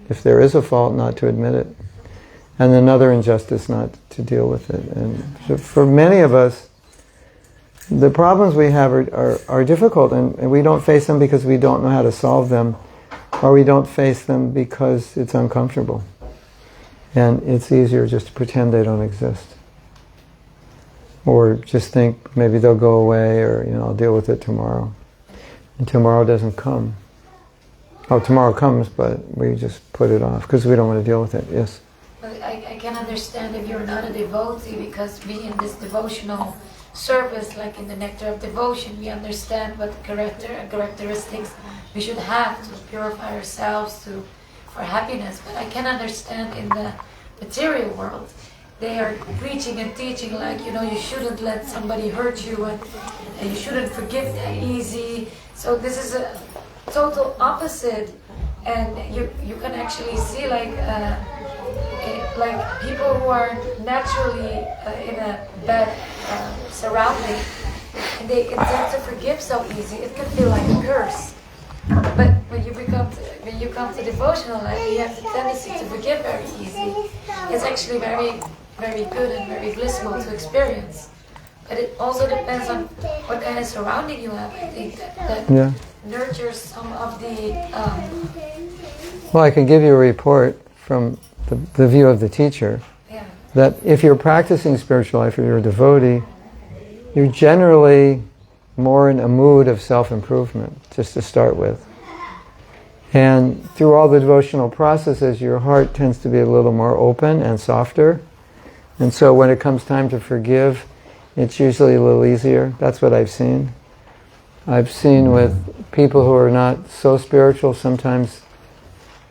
if there is a fault, not to admit it. And another injustice not to deal with it. And for many of us, the problems we have are difficult, and we don't face them because we don't know how to solve them, or we don't face them because it's uncomfortable. And it's easier just to pretend they don't exist. Or just think maybe they'll go away, or I'll deal with it tomorrow. And tomorrow doesn't come. Oh, tomorrow comes, but we just put it off because we don't want to deal with it. Yes? understand if you're not a devotee, because we in this devotional service, like in the Nectar of Devotion, we understand what the characteristics we should have to purify ourselves for happiness. But I can understand in the material world, they are preaching and teaching like, you shouldn't let somebody hurt you, and you shouldn't forgive that easy. So this is a total opposite, and you can actually see like people who are naturally in a bad surrounding, and they tend to forgive so easy. It can feel like a curse. But when you come to devotional life, you have the tendency to forgive very easy. It's actually very, very good and very blissful to experience. But it also depends on what kind of surrounding you have. I think that nurtures some of the. Well, I can give you a report from the view of the teacher, that if you're practicing spiritual life, or you're a devotee, you're generally more in a mood of self-improvement, just to start with. And through all the devotional processes, your heart tends to be a little more open and softer. And so when it comes time to forgive, it's usually a little easier. That's what I've seen. I've seen with people who are not so spiritual, sometimes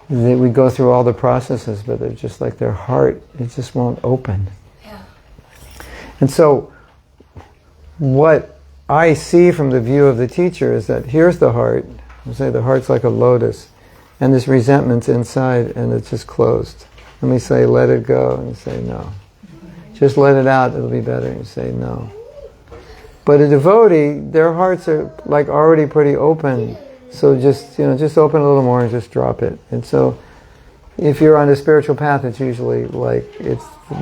we go through all the processes, but they're just like their heart, it just won't open. Yeah. And so what I see from the view of the teacher is that here's the heart. I'll say the heart's like a lotus, and this resentment's inside, and it's just closed. And we say, let it go, and you say, no. Just let it out, it'll be better. And you say, no. But a devotee, their hearts are like already pretty open. So just open a little more and just drop it. And so if you're on a spiritual path, it's usually like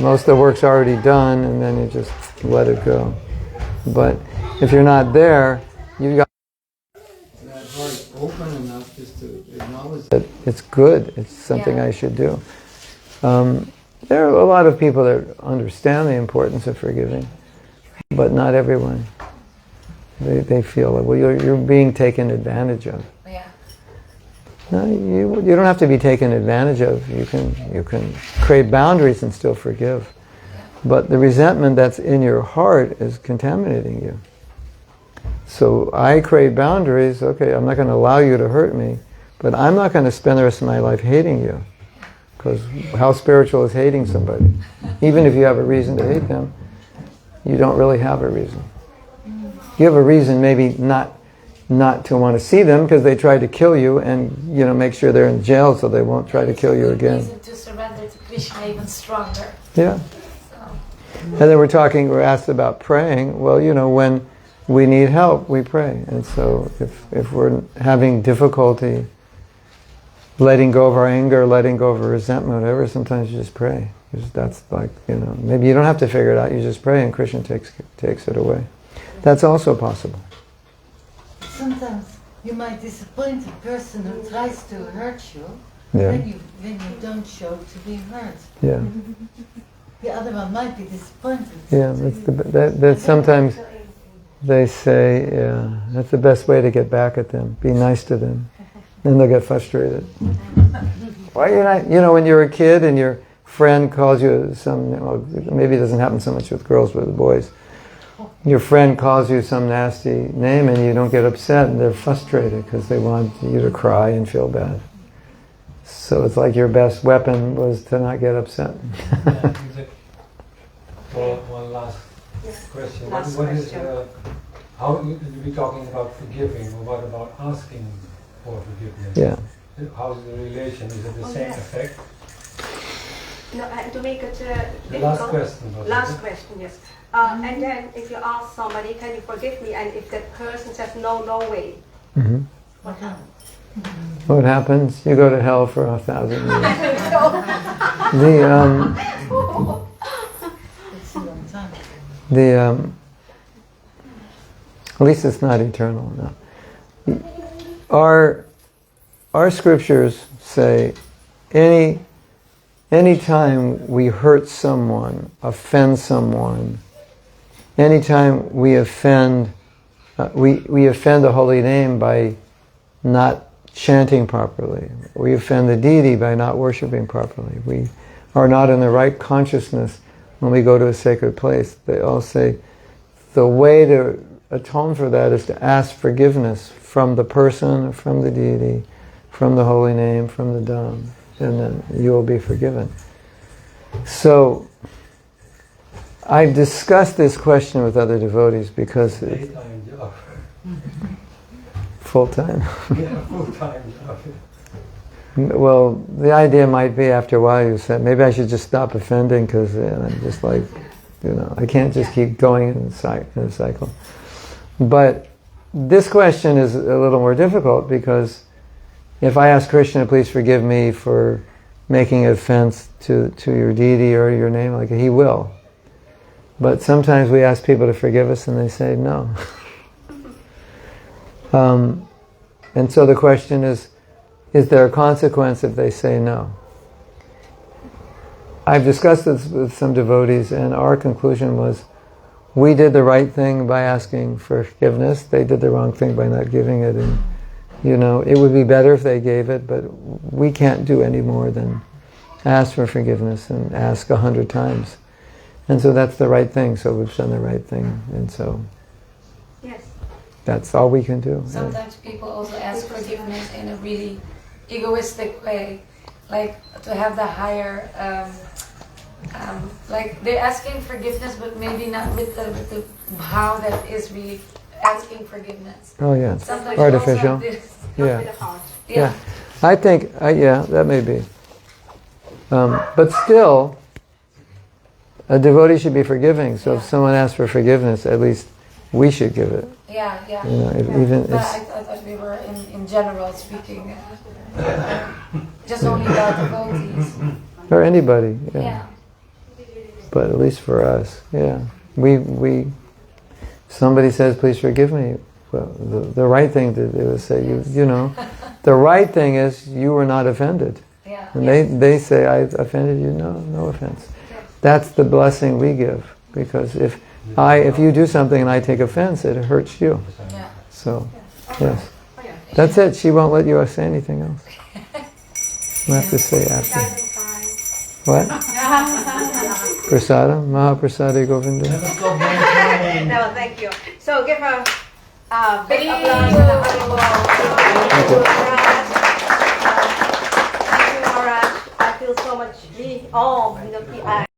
most of the work's already done, and then you just let it go. But if you're not there, you've got that heart open enough just to acknowledge that it's good, it's something I should do. There are a lot of people that understand the importance of forgiving, but not everyone. They feel like, well, you're being taken advantage of. Yeah. No, you don't have to be taken advantage of. You can create boundaries and still forgive. But the resentment that's in your heart is contaminating you. So I create boundaries. Okay, I'm not going to allow you to hurt me, but I'm not going to spend the rest of my life hating you. Because how spiritual is hating somebody? Even if you have a reason to hate them, you don't really have a reason. You have a reason maybe not to want to see them because they tried to kill you, and make sure they're in jail so they won't try to kill you again. Reason to surrender to Krishna even stronger. Yeah. And then we're asked about praying. Well, when we need help, we pray. And so if we're having difficulty letting go of our anger, letting go of our resentment, whatever, sometimes you just pray. That's like, maybe you don't have to figure it out, you just pray and Krishna takes it away. That's also possible. Sometimes you might disappoint a person who tries to hurt you when you don't show to be hurt. Yeah. The other one might be disappointed. Yeah, that's sometimes they say, that's the best way to get back at them. Be nice to them. Then they'll get frustrated. Why are you not, when you're a kid and your friend calls you maybe it doesn't happen so much with girls, but with boys. Your friend calls you some nasty name and you don't get upset, and they're frustrated because they want you to cry and feel bad. So it's like your best weapon was to not get upset. Well, one last question. Last What is question. how you be talking about forgiving, or what about asking for forgiveness? Yeah. How's the relation? Is it the same effect? No, and to make it The last difficult. question was Last it? question, yes. And then if you ask somebody, can you forgive me? And if that person says, no way. Mm-hmm. What happens? What happens? You go to hell for 1,000 years. It's a long time. At least it's not eternal. No. Our scriptures say any time we hurt someone, offend someone, anytime we offend the holy name by not chanting properly, we offend the deity by not worshiping properly, we are not in the right consciousness when we go to a sacred place, they all say the way to atone for that is to ask forgiveness from the person, from the deity, from the holy name, from the Dham, and then you will be forgiven. So, I've discussed this question with other devotees because it's Daytime job. full-time. Yeah, full-time job. Well, the idea might be after a while you said, maybe I should just stop offending because I'm just like, I can't just keep going in a cycle. But this question is a little more difficult because if I ask Krishna, please forgive me for making offense to your deity or your name, like he will. But sometimes we ask people to forgive us and they say no. And so the question is there a consequence if they say no? I've discussed this with some devotees and our conclusion was we did the right thing by asking for forgiveness. They did the wrong thing by not giving it. And, it would be better if they gave it, but we can't do any more than ask for forgiveness and ask 100 times. And so that's the right thing, so we've done the right thing. And so Yes. that's all we can do. Sometimes people also ask forgiveness in a really egoistic way, like to have the higher, like they're asking forgiveness, but maybe not with the how that is really asking forgiveness. Oh yeah, Sometimes artificial. also this, Yeah. With the heart. Yeah. I think, that may be. But still, a devotee should be forgiving. So if someone asks for forgiveness, at least we should give it. Yeah. Even But I thought we were in general speaking, just only about devotees. or anybody. Yeah. Yeah. But at least for us, yeah. We somebody says, please forgive me. Well, the right thing to do is say, the right thing is you were not offended. Yeah. And they say, I offended you, no offense. That's the blessing we give. Because if you do something and I take offense, it hurts you. Yeah. So, yes. That's it. She won't let you say anything else. We'll have to say after. What? Prasada? Mahaprasada Govinda? No, thank you. So give a big Thank applause you. to the Honorable. Thank you, Maharaj. Thank you, Maharaj. I feel so much.